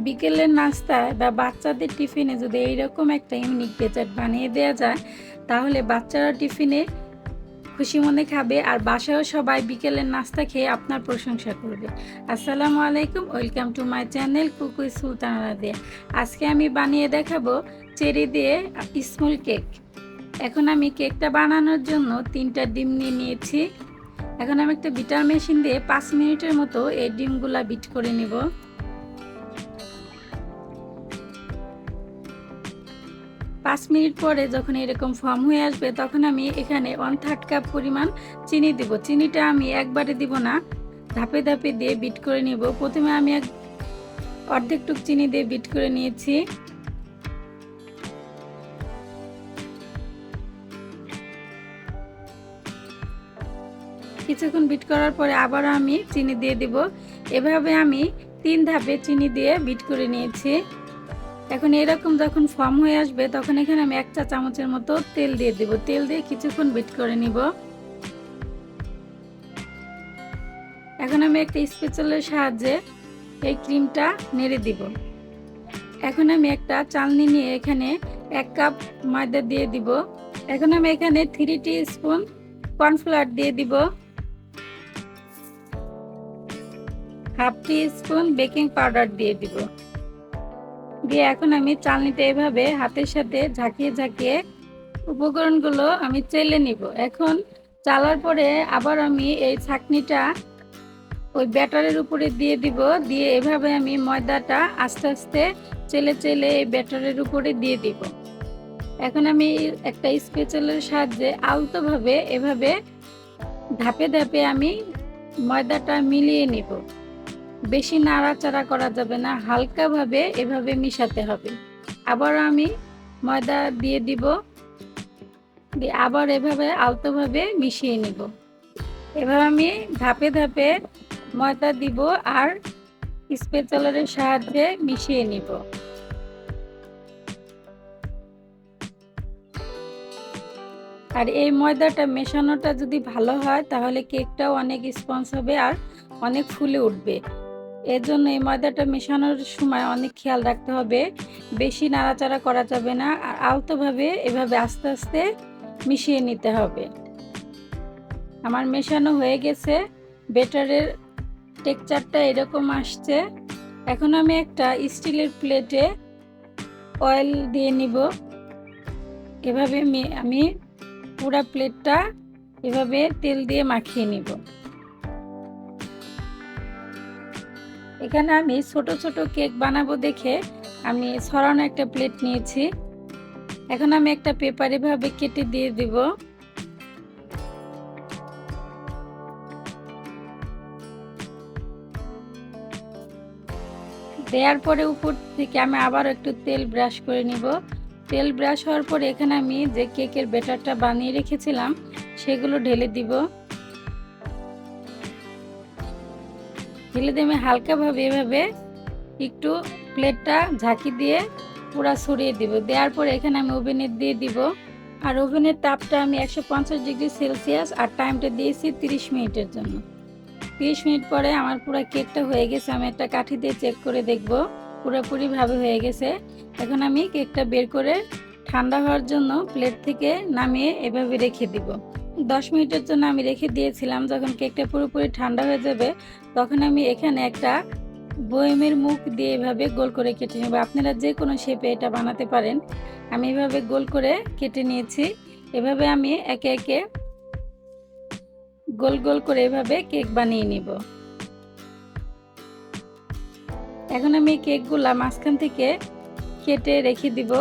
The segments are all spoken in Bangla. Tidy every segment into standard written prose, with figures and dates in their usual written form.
বিকেলের নাস্তায় বা বাচ্চাদের টিফিনে যদি এইরকম একটা ইউনিক ডেজার্ট বানিয়ে দেওয়া যায়, তাহলে বাচ্চারা টিফিনে খুশি মনে খাবে আর বাসায়ও সবাই বিকেলের নাস্তা খেয়ে আপনার প্রশংসা করবে। আসসালামু আলাইকুম, ওয়েলকাম টু মাই চ্যানেল কুকু সুলতানা দিয়ে। আজকে আমি বানিয়ে দেখাবো চেরি দিয়ে স্মল কেক। এখন আমি কেকটা বানানোর জন্য 3টা ডিম নিয়ে নিয়েছি। এখন আমি একটা বিটার মেশিন দিয়ে 5 মিনিটের মতো এই ডিমগুলা বিট করে নেব। 5 মিনিট পরে যখন এরকম ফর্ম হয়ে আসবে, তখন আমি এখানে 1/3 কাপ পরিমাণ চিনি দিব। চিনিটা আমি একবারে দিব না, ধাপে ধাপে দিয়ে বিট করে নিব। প্রথমে আমি অর্ধেক টুক চিনি দিয়ে বিট করে নিয়েছি। কিছুক্ষণ বিট করার পরে আবার আমি চিনি দিয়ে দিব। এভাবে আমি 3 ধাপে চিনি দিয়ে বিট করে নিয়েছি। এখন এরকম যখন ফর্ম হয়ে আসবে, তখন এখানে আমি 1 চা চামচের মতো তেল দিয়ে দেব। তেল দিয়ে কিছুক্ষণ বিট করে নিব। এখন আমি একটা স্প্যাচুলার সাহায্যে এই ক্রিমটা নেড়ে দিব। এখন আমি একটা চালনি নিয়ে এখানে 1 কাপ ময়দা দিয়ে দিব। এখন আমি এখানে 3 টিস্পুন কর্নফ্লাওয়ার দিয়ে দিব, হাফ টিস্পুন বেকিং পাউডার দিয়ে দিব। দিয়ে এখন আমি চালনিতে এভাবে হাতের সাথে ঝাঁকিয়ে ঝাঁকিয়ে উপকরণগুলো আমি চেলে নিব। এখন চালার পরে আবার আমি এই ছাঁকনিটা ওই ব্যাটারের উপরে দিয়ে দিব। দিয়ে এভাবে আমি ময়দাটা আস্তে আস্তে চেলে চেলে এই ব্যাটারের উপরে দিয়ে দিব। এখন আমি একটা স্প্যাচুলার সাহায্যে আলতোভাবে এভাবে ধাপে ধাপে আমি ময়দাটা মিলিয়ে নিব। বেশি নাড়াচাড়া করা যাবে না, হালকাভাবে এভাবে মিশাতে হবে। আবার আমি ময়দা দিয়ে দিব, দিয়ে আবার এভাবে আলতোভাবে মিশিয়ে নিব। এভাবে আমি ধাপে ধাপে ময়দা দিব আর স্প্যাচুলারের সাহায্যে মিশিয়ে নিব। আর এই ময়দাটা মেশানোটা যদি ভালো হয়, তাহলে কেকটাও অনেক স্পঞ্জ হবে আর অনেক ফুলে উঠবে। এর জন্য এই ময়দাটা মেশানোর সময় অনেক খেয়াল রাখতে হবে, বেশি নাড়াচাড়া করা যাবে না, আর আলতোভাবে এভাবে আস্তে আস্তে মিশিয়ে নিতে হবে। আমার মেশানো হয়ে গেছে, ব্যাটারের টেক্সচারটা এরকম আসছে। এখন আমি একটা স্টিলের প্লেটে অয়েল দিয়ে নিব। এভাবে আমি পুরো প্লেটটা এভাবে তেল দিয়ে মাখিয়ে নিব। এখানে আমি ছোট ছোট কেক বানাবো দেখে আমি ছড়ানো একটা প্লেট নিয়েছি। এখন আমি একটা পেপার এভাবে কেটে দিয়ে দিব। দেওয়ার পরে উপর থেকে আমি আবার একটু তেল ব্রাশ করে নিব। তেল ব্রাশ হওয়ার পরে এখানে আমি যে কেকের ব্যাটারটা বানিয়ে রেখেছিলাম সেগুলো ঢেলে দিব। ঢেলে দিয়ে আমি হালকাভাবে এভাবে একটু প্লেটটা ঝাঁকি দিয়ে পুরো ছড়িয়ে দিব। দেওয়ার পরে এখানে আমি ওভেনে দিয়ে দিব। আর ওভেনের তাপটা আমি 150 ডিগ্রি সেলসিয়াস আর টাইমটা দিয়েছি 30 মিনিটের জন্য। 30 মিনিট পরে আমার পুরো কেকটা হয়ে গেছে। আমি একটা কাঠি দিয়ে চেক করে দেখব পুরোপুরিভাবে হয়ে গেছে। এখন আমি কেকটা বের করে ঠান্ডা হওয়ার জন্য প্লেট থেকে নামিয়ে এভাবে রেখে দিব। 10 মিনিটের জন্য আমি রেখে দিয়েছিলাম। যখন কেকটা পুরোপুরি ঠান্ডা হয়ে যাবে, তখন আমি এখানে একটা বয়মের মুখ দিয়ে এভাবে গোল করে কেটে নেব। আপনারা যে কোনো শেপে এটা বানাতে পারেন। আমি এভাবে গোল করে কেটে নিয়েছি। এভাবে আমি একে একে গোল গোল করে এভাবে কেক বানিয়ে নিব। এখন আমি কেকগুলা মাঝখান থেকে কেটে রেখে দিব,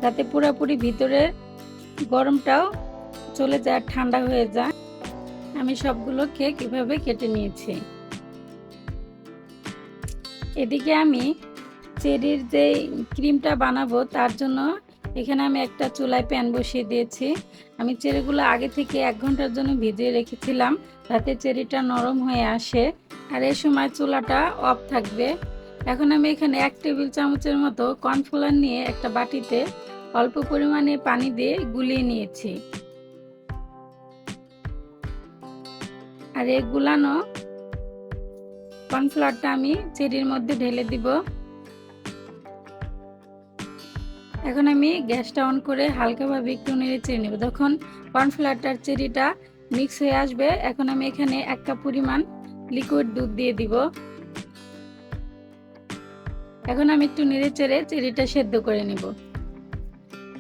যাতে পুরোপুরি ভিতরে গরমটাও চলে যায়, ঠান্ডা হয়ে যায়। আমি সবগুলো কেক এভাবে কেটে নিয়েছি। এদিকে আমি চেরির যে ক্রিমটা বানাবো, তার জন্য এখানে আমি একটা চুলায় প্যান বসিয়ে দিয়েছি। আমি চেরিগুলো আগে থেকে 1 ঘন্টার জন্য ভিজিয়ে রেখেছিলাম, যাতে চেরিটা নরম হয়ে আসে। আর এই সময় চুলাটা অফ থাকবে। এখন আমি এখানে 1 টেবিল চামচের মতো কর্নফ্লাওয়ার নিয়ে একটা বাটিতে অল্প পরিমাণে পানি দিয়ে গুলিয়ে নিয়েছি। আর এই গুলানো কর্নফ্লাওয়ারটা আমি চেরির মধ্যে ঢেলে দিব। এখন আমি গ্যাসটা অন করে হালকাভাবে একটু নেড়ে চেড়ে নেব। যখন কর্নফ্লাওয়ারটার চেরিটা মিক্স হয়ে আসবে, এখন আমি এখানে 1 কাপ পরিমাণ লিকুইড দুধ দিয়ে দিব। এখন আমি একটু নেড়ে চেড়ে চেরিটা সেদ্ধ করে নেব।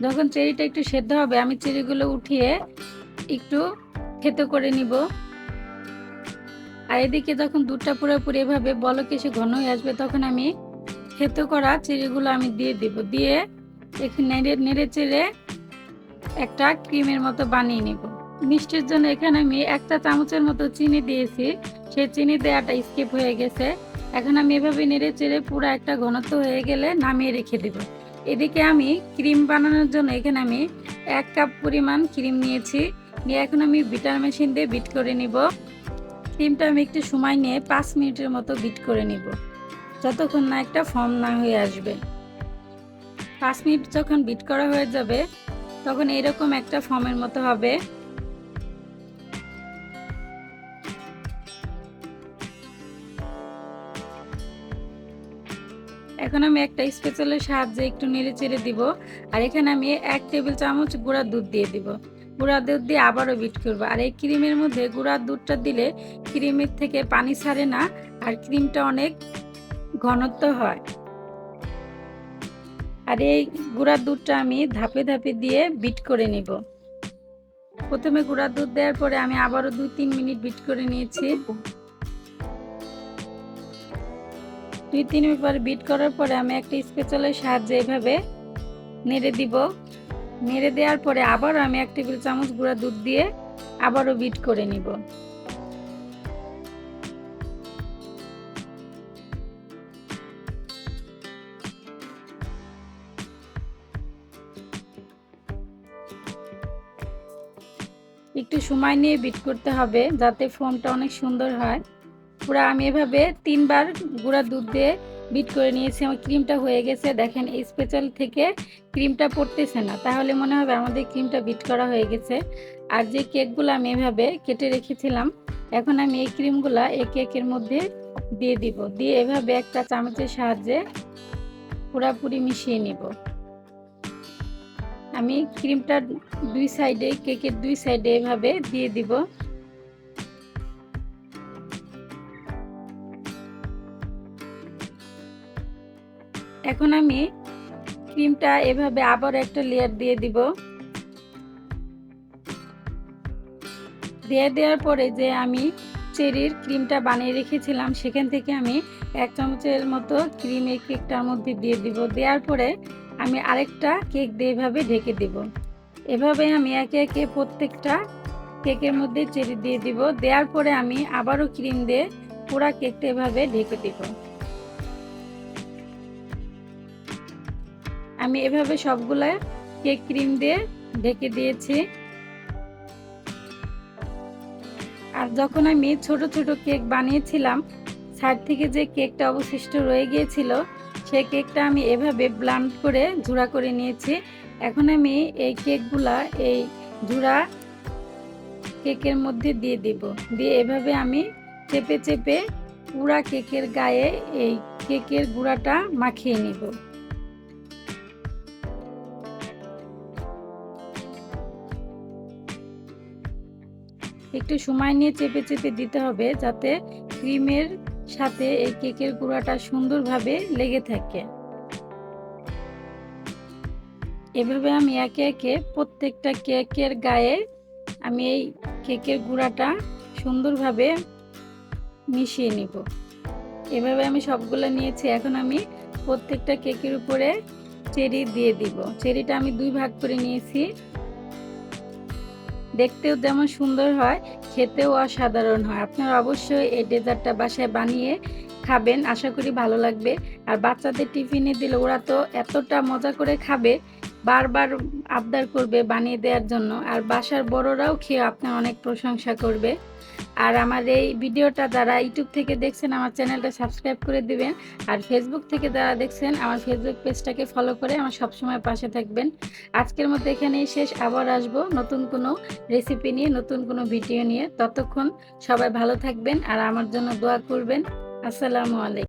যখন চেরিটা একটু সেদ্ধ হবে, আমি চেরিগুলো উঠিয়ে একটু থেতো করে নিব। আর এদিকে যখন দুধটা পুরোপুরি এভাবে বলক এসে ঘন হয়ে আসবে, তখন আমি থেতো করা চেরিগুলো আমি দিয়ে দিব। দিয়ে একটু নেড়ে চেড়ে একটা ক্রিমের মতো বানিয়ে নিব। মিষ্টির জন্য এখানে আমি 1 চা চামচের মতো চিনি দিয়েছি, সেই চিনি দেওয়াটা স্কিপ হয়ে গেছে। এখন আমি এভাবে নেড়ে চেড়ে পুরো একটা ঘনত্ব হয়ে গেলে নামিয়ে রেখে দেব। এদিকে আমি ক্রিম বানানোর জন্য এখানে আমি 1 কাপ পরিমাণ ক্রিম নিয়েছি। নিয়ে এখন আমি বিটার মেশিন দিয়ে বিট করে নিব। ক্রিমটা আমি একটু সময় নিয়ে 5 মিনিটের মতো বিট করে নিব, যতক্ষণ না একটা ফর্ম না হয়ে আসবে। 5 মিনিট যখন বিট করা হয়ে যাবে, তখন এরকম একটা ফর্মের মতো হবে। এখন আমি একটা স্প্যাচুলার সাহায্যে একটু নেড়ে চেড়ে দিব। আর এখানে আমি 1 টেবিল চামচ গুঁড়া দুধ দিয়ে দিব। গুঁড়া দুধ দিয়ে আবারও বিট করব। আর এই ক্রিমের মধ্যে গুঁড়া দুধটা দিলে ক্রিমের থেকে পানি ছাড়ে না, আর ক্রিমটা অনেক ঘনত্ব হয়। আর এই গুঁড়া দুধটা আমি ধাপে ধাপে দিয়ে বিট করে নিব। প্রথমে গুঁড়া দুধ দেওয়ার পরে আমি আবারও 2-3 মিনিট বিট করে নিয়েছি। 2-3 মিনিট পর বিট করার পরে আমি একটা স্প্যাচুলার সাহায্যে এভাবে নেড়ে দিব। নেড়ে দেওয়ার পরে আবারও আমি 1 টেবিল চামচ গুঁড়া দুধ দিয়ে আবারও বিট করে নিব। একটু সময় নিয়ে বিট করতে হবে, যাতে ফোমটা অনেক সুন্দর হয়। পুরো আমি এভাবে 3 বার গুঁড়া দুধ দিয়ে বিট করে নিয়েছি। আমার ক্রিমটা হয়ে গেছে। দেখেন এই স্প্যাচুলা থেকে ক্রিমটা পড়তেছে না, তাহলে মনে হবে আমাদের ক্রিমটা বিট করা হয়ে গেছে। আর যে কেকগুলো আমি এভাবে কেটে রেখেছিলাম, এখন আমি এই ক্রিমগুলো এই কেকের মধ্যে দিয়ে দিব। দিয়ে এভাবে একটা চামচের সাহায্যে পুরোপুরি মিশিয়ে নিব। আমি ক্রিমটা দুই সাইডে, কেকের দুই সাইডে এভাবে দিয়ে দিব। এখন আমি ক্রিমটা এভাবে আবার একটা লেয়ার দিয়ে দিব। দিয়ে দেওয়ার পরে যে আমি চেরির ক্রিমটা বানিয়ে রেখেছিলাম, সেখান থেকে আমি 1 চামচের মতো ক্রিম এই কেকটার মধ্যে দিয়ে দিব। দেওয়ার পরে আমি আরেকটা কেক দিয়ে এভাবে ঢেকে দিব। এভাবে আমি একে একে প্রত্যেকটা কেকের মধ্যে চেরি দিয়ে দিব। দেওয়ার পরে আমি আবারও ক্রিম দিয়ে পুরো কেকটা এভাবে ঢেকে দিব। আমি এভাবে সবগুলা কেক ক্রিম দিয়ে ঢেকে দিয়েছি। আর যখন আমি ছোট ছোট কেক বানিয়েছিলাম, সাইড থেকে যে কেকটা অবশিষ্ট রয়ে গিয়েছিল, সেই কেকটা আমি এভাবে ব্লেন্ড করে ঝুড়া করে নিয়েছি। এখন আমি এই কেকগুলা এই ঝুড়া কেকের মধ্যে দিয়ে দিব। দিয়ে এভাবে আমি চেপে চেপে পুরা কেকের গায়ে এই কেকের গুঁড়াটা মাখিয়ে নিব। একটু সময় নিয়ে চেপে চেপে দিতে হবে, যাতে ক্রিমের সাথে এই কেকের গুঁড়াটা সুন্দরভাবে লেগে থাকে। এভাবে আমি একে একে প্রত্যেকটা কেকের গায়ে আমি এই কেকের গুঁড়াটা সুন্দরভাবে মিশিয়ে নিব। এভাবে আমি সবগুলো নিয়েছি। এখন আমি প্রত্যেকটা কেকের উপরে চেরি দিয়ে দিব। চেরিটা আমি 2 ভাগ করে নিয়েছি। দেখতেও যেমন সুন্দর হয়, খেতেও অসাধারণ হয়। আপনারা অবশ্যই এই ডেজার্টটা বাসায় বানিয়ে খাবেন, আশা করি ভালো লাগবে। আর বাচ্চাদের টিফিনে দিলে ওরা তো এতটা মজা করে খাবে, বারবার আবদার করবে বানিয়ে দেওয়ার জন্য। আর বাসার বড়রাও খেয়ে আপনার অনেক প্রশংসা করবে। আর আমার এই ভিডিওটা যারা ইউটিউব থেকে দেখছেন, আমার চ্যানেলটা সাবস্ক্রাইব করে দিবেন। আর ফেসবুক থেকে যারা দেখছেন, আমার ফেসবুক পেজটাকে ফলো করে আমার সবসময় পাশে থাকবেন। আজকের মতো এখানেই শেষ। আবার আসবো নতুন কোনো রেসিপি নিয়ে, নতুন কোনো ভিডিও নিয়ে। ততক্ষণ সবাই ভালো থাকবেন আর আমার জন্য দোয়া করবেন। আসসালামু আলাইকুম।